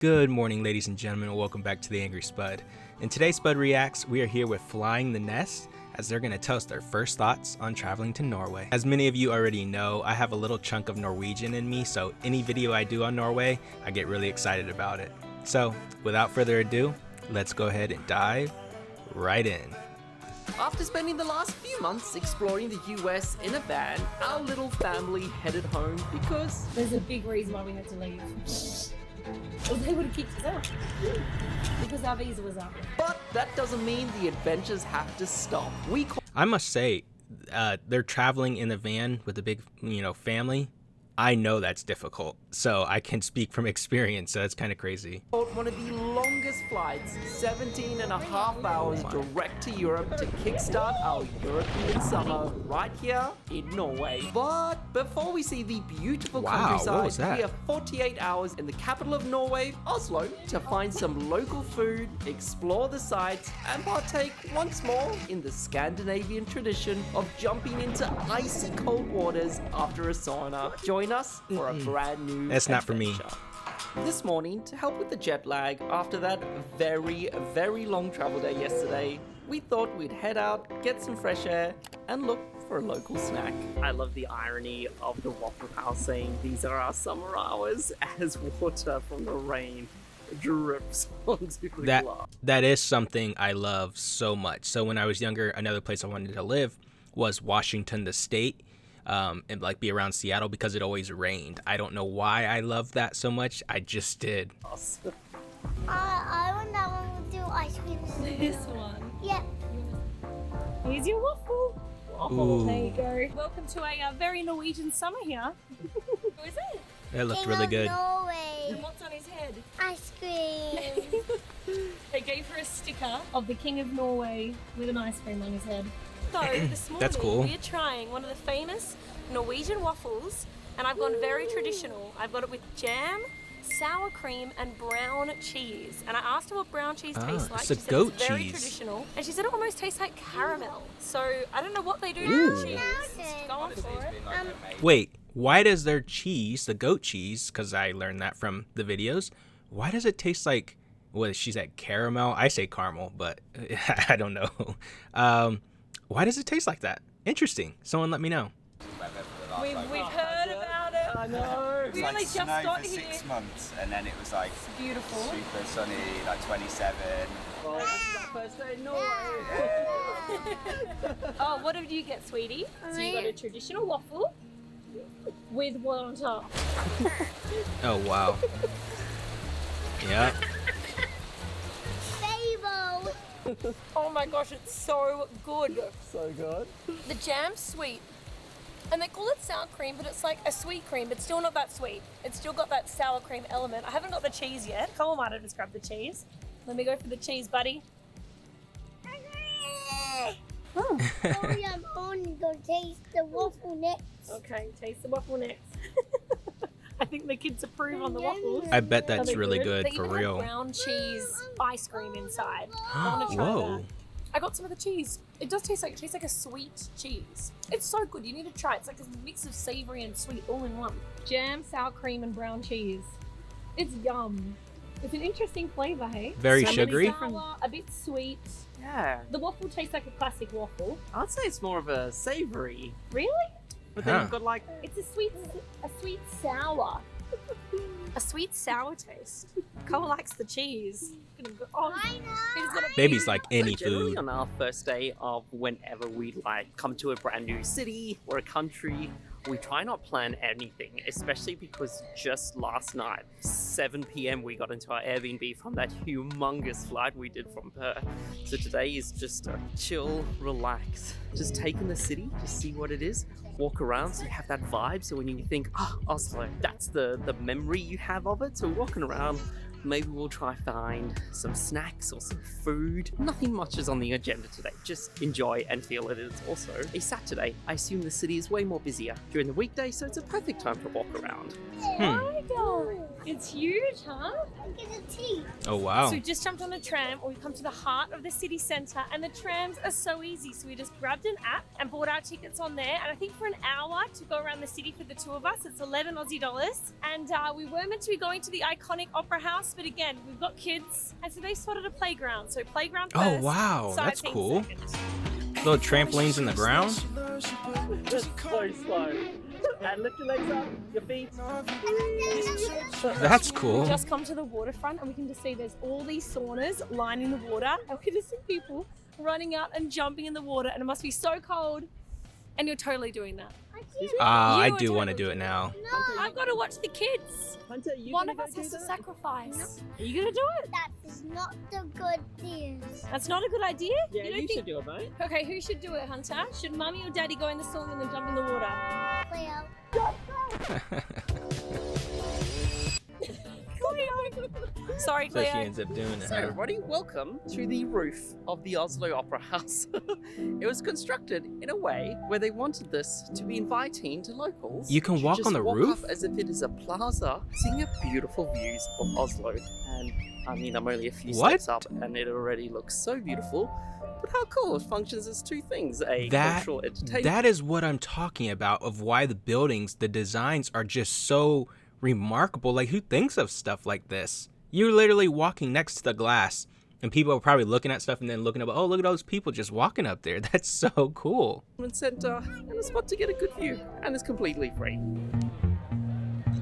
Good morning, ladies and gentlemen, and welcome back to the Angry Spud. In today's Spud Reacts, we are here with Flying the Nest, as they're going to tell us their first thoughts on traveling to Norway. As many of you already know, I have a little chunk of Norwegian in me, so any video I do on Norway, I get really excited about it. So, without further ado, let's go ahead and dive right in. After spending the last few months exploring the US in a van, our little family headed home because there's a big reason why we had to leave. Or they would have kicked us out. Because our visa was up. But that doesn't mean the adventures have to stop. I must say, they're traveling in a van with a big, family. I know that's difficult, so I can speak from experience, so that's kind of crazy. One of the longest flights, 17 and a half hours direct to Europe to kickstart our European summer right here in Norway. But before we see the beautiful countryside, we have 48 hours in the capital of Norway, Oslo, to find some local food, explore the sights, and partake once more in the Scandinavian tradition of jumping into icy cold waters after a sauna. Join us for a brand new That's not for me. This morning, to help with the jet lag after that very long travel day yesterday, we thought we'd head out, get some fresh air, and look for a local snack. I love the irony of the Waffle House saying these are our summer hours as water from the rain drips onto the glass. That is something I love so much. So when I was younger, another place I wanted to live was Washington, the state. And be around Seattle because it always rained. I don't know why I love that so much. I just did. I want that one with ice cream. This one? Yeah. Here's your waffle. Ooh. There you go. Welcome to a very Norwegian summer here. Who is it? That looked King really of good. Norway. And what's on his head? Ice cream. They gave her a sticker of the King of Norway with an ice cream on his head. So this morning That's cool. we're trying one of the famous Norwegian waffles, and I've gone very traditional. I've got it with jam, sour cream, and brown cheese. And I asked her what brown cheese tastes like. It's a she said goat it's very cheese. Traditional, and she said it almost tastes like caramel. So I don't know what they do to the cheese. Go on for it. Wait, why does their cheese, the goat cheese, because I learned that from the videos, why does it taste like, well, she said caramel? I say caramel, but I don't know. Why does it taste like that? Interesting. Someone let me know. We've heard about it. I know. We only just got here. 6 months, and then it was like Beautiful. super sunny, like 27. Well, this is our first day in Norway. Oh, what did you get, sweetie? So you got a traditional waffle with what on top? Oh, wow. Yeah. Oh my gosh, it's so good. So good. The jam's sweet. And they call it sour cream, but it's like a sweet cream, but still not that sweet. It's still got that sour cream element. I haven't got the cheese yet. Cole might have just grabbed the cheese. Let me go for the cheese, buddy. Oh yeah, I'm only gonna taste the waffle next. Okay, taste the waffle next. I think the kids approve on the waffles. I bet that's really good They for even real. have brown cheese ice cream inside. I want to try Whoa. that. I got some of the cheese. It tastes like a sweet cheese. It's so good. You need to try it. It's like a mix of savory and sweet all in one. Jam, sour cream, and brown cheese. It's yum. It's an interesting flavor, hey? Very sugary. Sour, a bit sweet. Yeah. The waffle tastes like a classic waffle. I'd say it's more of a savory. Really? But then you've got like It's a sweet sour. A sweet sour taste. Cole likes the cheese. Baby's like any generally food. on our first day of whenever we come to a brand new city or a country, we try not plan anything, especially because just last night, 7 p.m. we got into our Airbnb from that humongous flight we did from Perth. So today is just a chill, relax, just take in the city, just see what it is, walk around so you have that vibe. So when you think, Oslo, that's the memory you have of it. So walking around, maybe we'll try find some snacks or some food. Nothing much is on the agenda today. Just enjoy and feel it. It's also a Saturday. I assume the city is way more busier during the weekday, so it's a perfect time to walk around. It's huge, huh? Look at the teeth. Oh wow. So we just jumped on a tram, or we come to the heart of the city centre, and the trams are so easy. So we just grabbed an app and bought our tickets on there. And I think for an hour to go around the city for the two of us, it's 11 Aussie dollars. And we were meant to be going to the iconic Opera House, but again, we've got kids, and so they spotted a playground. So playground first. Oh wow, that's sightseeing cool. second. Little trampolines in the ground. Just so slow. And lift your legs up, your feet. That's cool. We just come to the waterfront and we can just see there's all these saunas lining the water, and we can just see people running out and jumping in the water, and it must be so cold. And you're totally doing that. I You are do want to totally do it now. No, I've got to watch the kids. Hunter, you One gonna of go us do has to that? sacrifice. Are you gonna do it? that is not the good news. That's not a good idea. Yeah, don't you think... should do it, mate. Okay, who should do it, Hunter? Should Mummy or Daddy go in the sauna and then jump in the water? Well, Sorry, So she Cleo. ends up doing it. So, huh? everybody, welcome to the roof of the Oslo Opera House. It was constructed in a way where they wanted this to be inviting to locals. You can to walk just on the walk roof? up as if it is a plaza, seeing beautiful views of Oslo. And I mean, I'm only a few What? steps up, and it already looks so beautiful. But how cool! It functions as two things: a That- cultural entertainment. That is what I'm talking about, of why the buildings, the designs are just so remarkable. Like, who thinks of stuff like this? You're literally walking next to the glass, and people are probably looking at stuff and then looking up, oh, look at those people just walking up there. That's so cool. Center and a spot to get a good view, and it's completely free.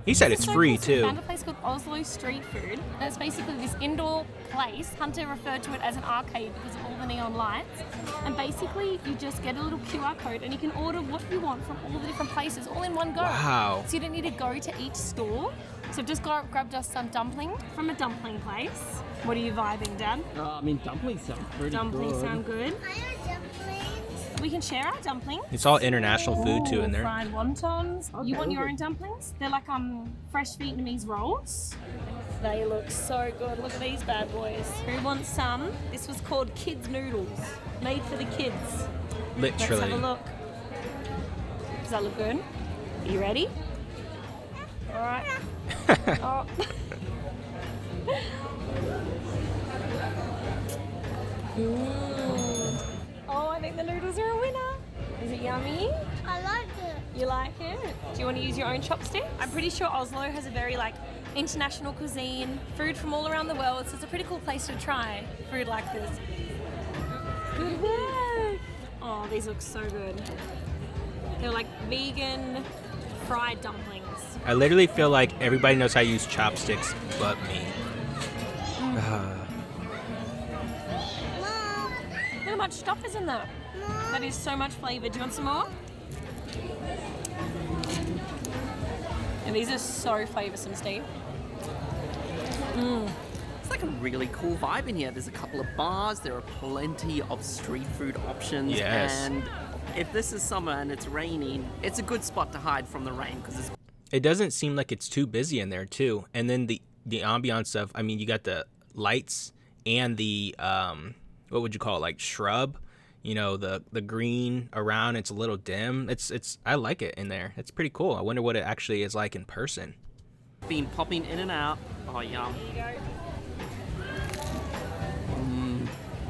He said it's So free cool. So we too. found a place called Oslo Street Food. And it's basically this indoor place. Hunter referred to it as an arcade because of all the neon lights. And basically, you just get a little QR code and you can order what you want from all the different places, all in one go. Wow. So you don't need to go to each store. So just grabbed us some dumpling from a dumpling place. What are you vibing, Dad? I mean, dumplings sound pretty Dumplings sound good. I have dumplings. We can share our dumplings. It's all international food too in there. Fried wontons. Okay, You want we'll your do- own dumplings? They're like fresh Vietnamese rolls. They look so good. Look at these bad boys. Who wants some? This was called kids noodles, made for the kids. Let's have a Literally. look. Does that look good? Are you ready? All right. Oh. Oh, I think the noodles are a winner. Is it yummy? I like it. You like it? Do you want to use your own chopsticks? I'm pretty sure Oslo has a very international cuisine, food from all around the world, so it's a pretty cool place to try food like this. Good work! Oh, these look so good. They're like vegan fried dumplings. I literally feel like everybody knows how to use chopsticks but me. Mom, Look how much stuff is in there. That is so much flavour. Do you want some more? And these are so flavoursome, Steve. It's like a really cool vibe in here. There's a couple of bars, there are plenty of street food options. Yes. And if this is summer and it's raining, it's a good spot to hide from the rain because it's It doesn't seem like it's too busy in there too. And then the ambiance of, I mean, you got the lights and the what would you call it, like shrub, you know, the green around. It's a little dim. It's I like it in there. It's pretty cool. I wonder what it actually is like in person. been popping in and out. Oh, yum. There you go.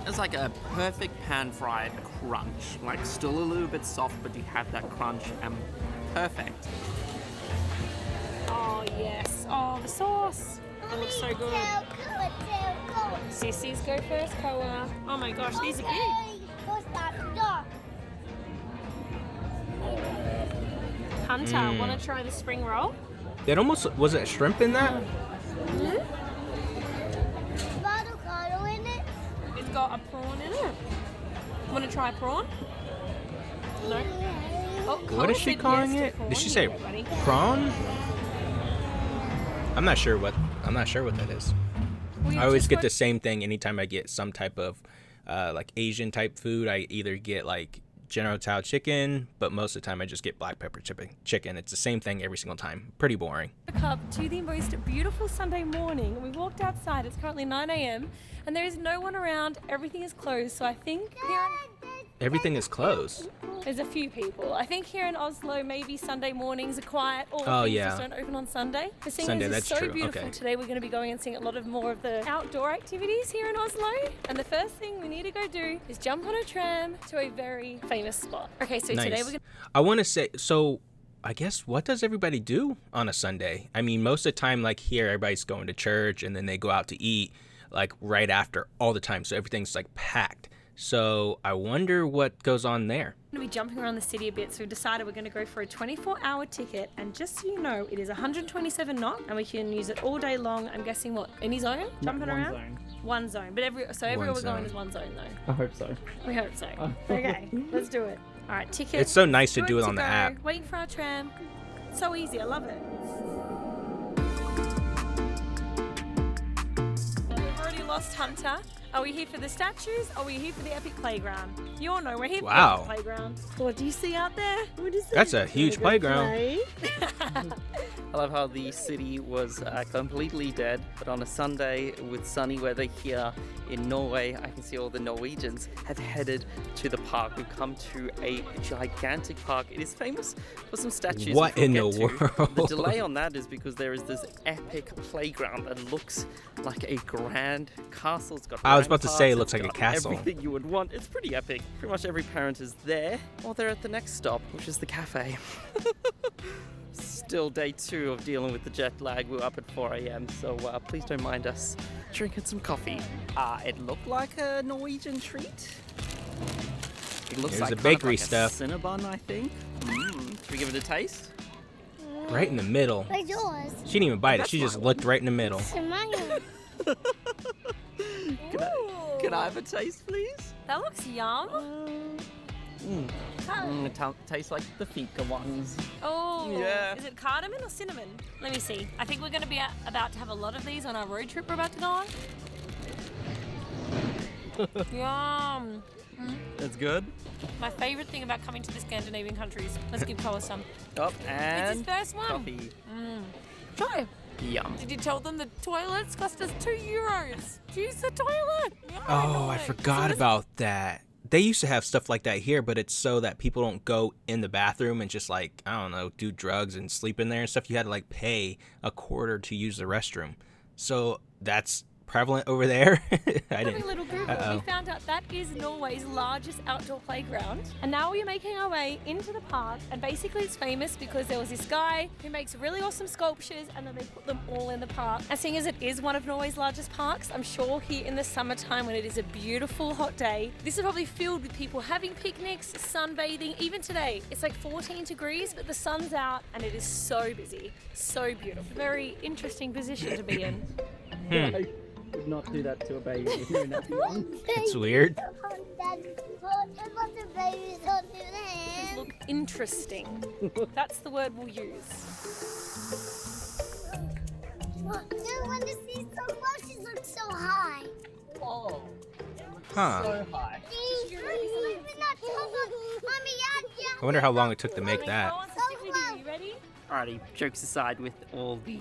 It's like a perfect pan-fried crunch. Like, still a little bit soft, but you have that crunch and perfect. Oh, yes. Oh, the sauce. It looks so good. Sissies go first, Koa. Oh my gosh, these are big. Hunter, want to try the spring roll? It almost, was it shrimp in that? It's got a prawn in it. Want to try a prawn? No. Oh, What Koa is she said calling yes to it? prawn. Did she say Here, buddy. prawn? I'm not sure what that is. Well, you I always just get got- the same thing anytime I get some type of like Asian type food. I either get like General Tso chicken, but most of the time I just get black pepper chicken. It's the same thing every single time. Pretty boring. Woke up to the most beautiful Sunday morning. We walked outside. It's currently 9 a.m. and there is no one around. Everything is closed. So I think here. everything is closed. There's a few people. I think here in Oslo, maybe Sunday mornings are quiet. All Oh, the things yeah. just don't open on Sunday. The Sunday, singers that's is so true. beautiful. Okay. Today we're going to be going and seeing a lot of more of the outdoor activities here in Oslo. And the first thing we need to go do is jump on a tram to a very famous spot. Okay, so today Nice. we're going I want to say, so I guess what does everybody do on a Sunday? I mean, most of the time, like here, everybody's going to church and then they go out to eat like right after all the time. So everything's like packed. So I wonder what goes on there. to be jumping around the city a bit, so we decided we're going to go for a 24-hour ticket. And just so you know, it is 127 knot, and we can use it all day long. I'm guessing what, any zone? Jumping One around? zone. One zone. But everywhere we're zone. going is one zone though. I hope so. We hope so. Okay, let's do it. All right, ticket. It's so nice to Good do it on the go. app. Waiting for our tram. So easy. I love it. We've already lost Hunter. Are we here for the statues? Or are we here for the epic playground? You all know we're here for Wow. the epic playground. What do you see out there? What is that? That's a huge playground. I love how the city was completely dead, but on a Sunday with sunny weather here in Norway, I can see all the Norwegians have headed to the park. We've come to a gigantic park. It is famous for some statues. What which in we'll the get to. world? The delay on that is because there is this epic playground that looks like a grand castle. It's got I was about to say it ramparts, looks it's like a got castle. Everything you would want. It's pretty epic. Pretty much every parent is there, or they're at the next stop, which is the cafe. Still day 2 of dealing with the jet lag. We were up at 4 a.m. So please don't mind us drinking some coffee. It looked like a Norwegian treat. It looks Here's like the kind of bakery like stuff. a Cinnabon, I think. Should we give it a taste? Right in the middle. Like yours. She didn't even bite it. She just looked right in the middle. It's mine. Can I have a taste, please? That looks yum. It tastes like the fika ones. Oh, Yeah. Is it cardamom or cinnamon? Let me see. I think we're going to be about to have a lot of these on our road trip we're about to go on. Yum. That's good. My favorite thing about coming to the Scandinavian countries. Let's give Koa some. Oh, It's and his first one. coffee. Try. Yum. Did you tell them the toilets cost us €2? Use the toilet. Yeah, Oh, I know. forgot So about that. They used to have stuff like that here, but it's so that people don't go in the bathroom and just like, I don't know, do drugs and sleep in there and stuff. You had to like pay a quarter to use the restroom. So that's prevalent over there. I having a didn't. little Google, Uh-oh. we found out that is Norway's largest outdoor playground. And now we're making our way into the park. And basically it's famous because there was this guy who makes really awesome sculptures and then they put them all in the park. And seeing as it is one of Norway's largest parks, I'm sure here in the summertime when it is a beautiful hot day, this is probably filled with people having picnics, sunbathing. Even today, it's like 14 degrees, but the sun's out and it is so busy, so beautiful. Very interesting position to be in. I would not do that to a baby if you're not young. It's weird. These look interesting. That's the word we'll use. When the seas so low, she looks so high. Oh, Huh. so high. I wonder how long it took to make that. Go on, so stick with you. You ready? Alrighty, jokes aside with all the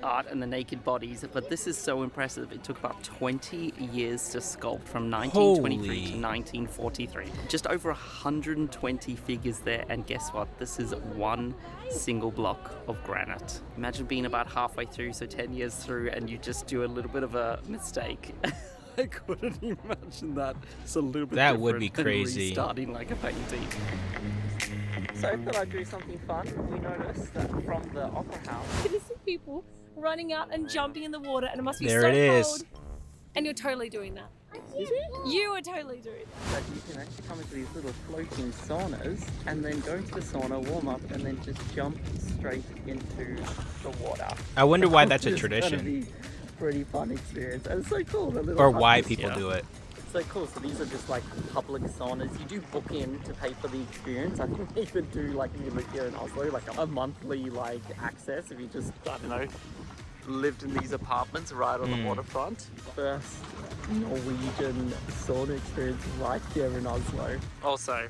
art and the naked bodies, but this is so impressive. It took about 20 years to sculpt from 1923 Holy. to 1943. Just over 120 figures there, and guess what? This is one single block of granite. Imagine being about halfway through, so 10 years through, and you just do a little bit of a mistake. I couldn't imagine that. It's a little bit That would be different than crazy. restarting like a painting. So I thought I'd do something fun. We noticed that from the opera house. You can see people running out and jumping in the water, and it must be There so it is. cold. And you're totally doing that. You are totally doing that. That you can actually come into these little floating saunas and then go into the sauna, warm up, and then just jump straight into the water. I wonder why that's a It's gonna tradition be pretty fun experience. And it's so cool. The little or why huts people here. do it. So cool. So these are just like public saunas. You do book in to pay for the experience. I think they even do, like if you live here in Oslo, like a monthly like access if you just, I don't know, lived in these apartments right on the waterfront. First Norwegian sauna experience right here in Oslo. Also,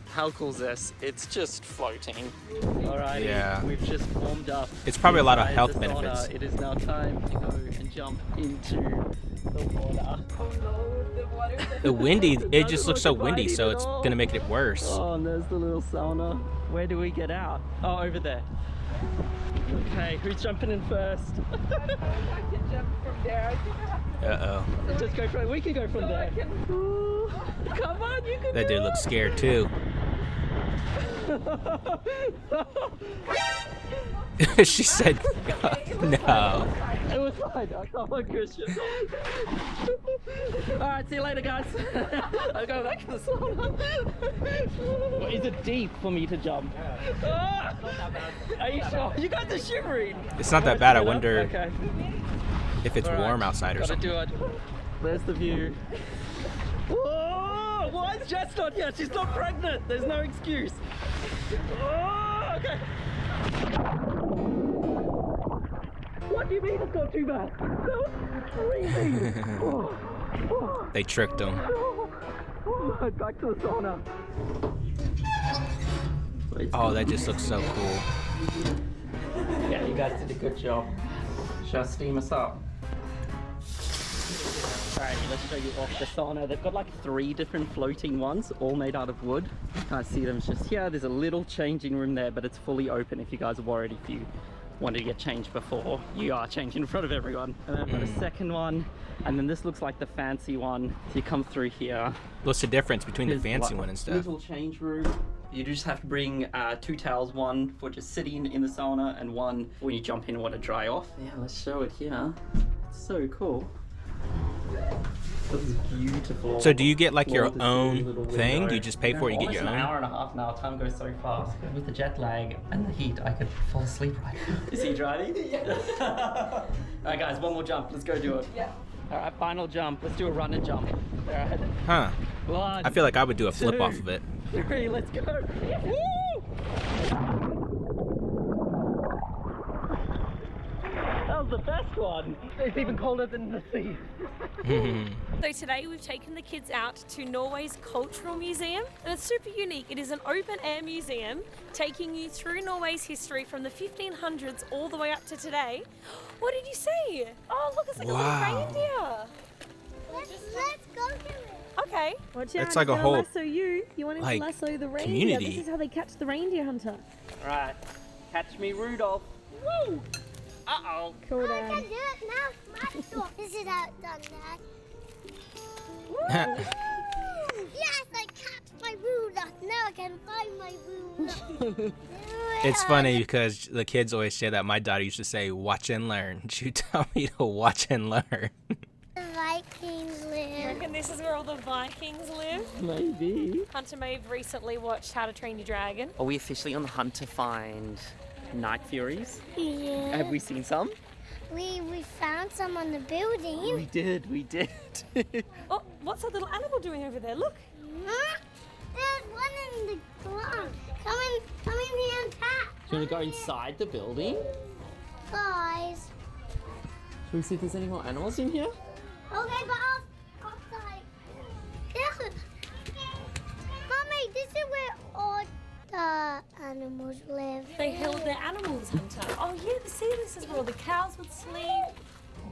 how cool is this? It's just floating. Alrighty, Yeah. we've just warmed up. It's probably a lot of inside health the sauna. benefits. It is now time to go and jump into The water. Oh no, the water. The windy, it doesn't just looks look so windy, inviting so at it's all. gonna make it worse. Oh, and there's the little sauna. Where do we get out? Oh, over there. Okay, who's jumping in first? I can jump from there. I think I have to. Uh-oh. Just go from. We can go from there. Ooh, come on, you can. That do dude looks scared too. She said, no. It was fine. Oh, come on, Christian. Alright, see you later, guys. I'll go back to the sauna. Well, is it deep for me to jump? Ah! Are you sure? You guys are shivering. It's not that bad. I wonder Okay. if it's Alright, warm outside or gotta something. do it. There's the view. Whoa! Why is Jess not here? She's not pregnant. There's no excuse. Oh, okay. What do you mean it's not too bad? That was freezing. Oh. They tricked him. Oh, back to the sauna. Oh, that just looks so cool. Yeah, you guys did a good job. Shall I steam us up? Alright, let's show you off the sauna. They've got like 3 different floating ones, all made out of wood. You can't see them, it's just here. There's a little changing room there, but it's fully open if you guys are worried if you wanted to get changed before you are changed in front of everyone. And then I've got a second one, and then this looks like the fancy one. So you come through here. What's the difference between the There's fancy like one and stuff? Little change room. You just have to bring 2 towels, one for just sitting in the sauna and one when you jump in and want to dry off. Yeah, let's show it here. It's so cool. This is beautiful. So do you get like Floor your to ceiling own little thing? window. Do you just pay for it? You get your Almost an own? hour and a half now. Time goes so fast. With the jet lag and the heat, I could fall asleep right now. Is he driving? Yeah. Alright guys, one more jump. Let's go do it. Yeah. Alright, final jump. Let's do a run and jump. Alright. Huh. 1, I feel like I would do a flip 2, off of it. 3, let's go. Woo! That was the best one. It's even colder than the sea. So today we've taken the kids out to Norway's Cultural Museum, and it's super unique. It is an open air museum taking you through Norway's history from the 1500s all the way up to today. What did you see? Oh look, it's like Wow. a little reindeer. Let's go to it. Okay. Watch out, It's like he's a gonna whole, lasso you. You want him like, to lasso the reindeer. community. This is how they catch the reindeer hunter. Alright, catch me, Rudolph. Woo! Uh-oh. Cool, I Dad. can do it now. My stuff. This is how it's done, Dad. Yes, I catch my Rudolph. Now I can find my Rudolph. It's funny because the kids always say that. My daughter used to say, watch and learn. She would tell me to watch and learn. The Vikings live. And this is where all the Vikings live. Maybe. Hunter may have recently watched How to Train Your Dragon. Are we officially on the hunt to find night furies? Yeah. Have we seen some? We found some on the building. We did. Oh, what's that little animal doing over there? Look. Huh? There's one in the ground. Come in here and tap. Do you want to go inside the building? Guys. Should we see if there's any more animals in here? Okay, but outside. Yeah. Mommy, this is where all the animals live. They held their animals, Hunter. Oh yeah, see, this is where all the cows would sleep.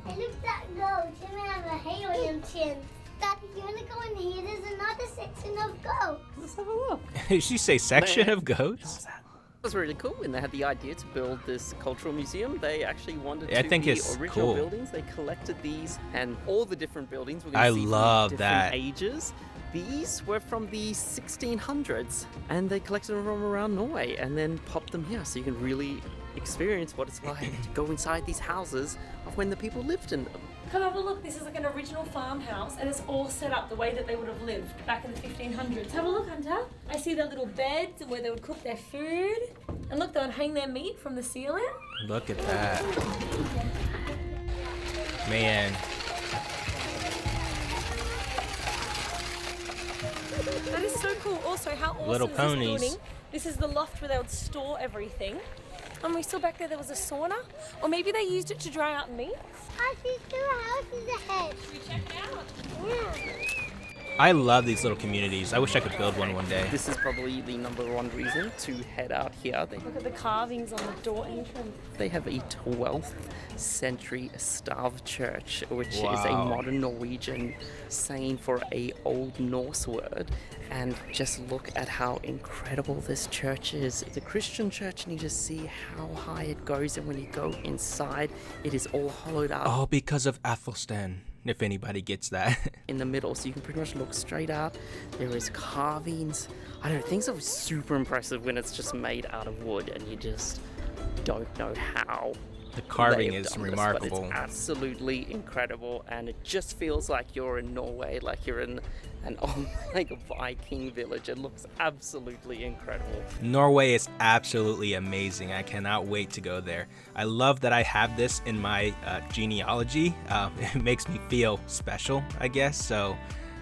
Hey, look at that goat. Him have a helium chin. Daddy, you wanna go in here? There's another section of goats. Let's have a look. Did she say section of goats? It was really cool when they had the idea to build this cultural museum. They actually wanted Yeah, I to think be it's original cool. buildings. They collected these and all the different buildings. We're I going to see from love different that. ages. These were from the 1600s, and they collected them from around Norway and then popped them here, so you can really experience what it's like to go inside these houses of when the people lived in them. Come have a look. This is like an original farmhouse, and it's all set up the way that they would have lived back in the 1500s. Have a look, Hunter. I see their little beds and where they would cook their food. And look, they would hang their meat from the ceiling. Look at that. Man. That is so cool. Also, how awesome Little is ponies. this building? This is the loft where they would store everything. And we saw back there was a sauna. Or maybe they used it to dry out meat. I see 2 houses ahead. Should we check it out? Yeah. I love these little communities. I wish I could build one day. This is probably the #1 reason to head out here. Look at the carvings on the door entrance. They have a 12th century starved church, which is a Wow. modern Norwegian saying for a Old Norse word. And just look at how incredible this church is. It's a Christian church, and you just see how high it goes. And when you go inside, it is all hollowed out All because of Athelstan, if anybody gets that. in the middle, so you can pretty much look straight out. There is carvings. I don't know, things are super impressive when it's just made out of wood, and you just don't know how. The carving they have is done this, remarkable. but it's absolutely incredible, and it just feels like you're in Norway, like you're in an old, like a Viking village. It looks absolutely incredible. Norway is absolutely amazing. I cannot wait to go there. I love that I have this in my genealogy. It makes me feel special, I guess. So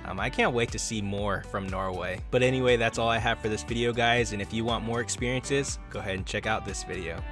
I can't wait to see more from Norway. But anyway, that's all I have for this video, guys. And if you want more experiences, go ahead and check out this video.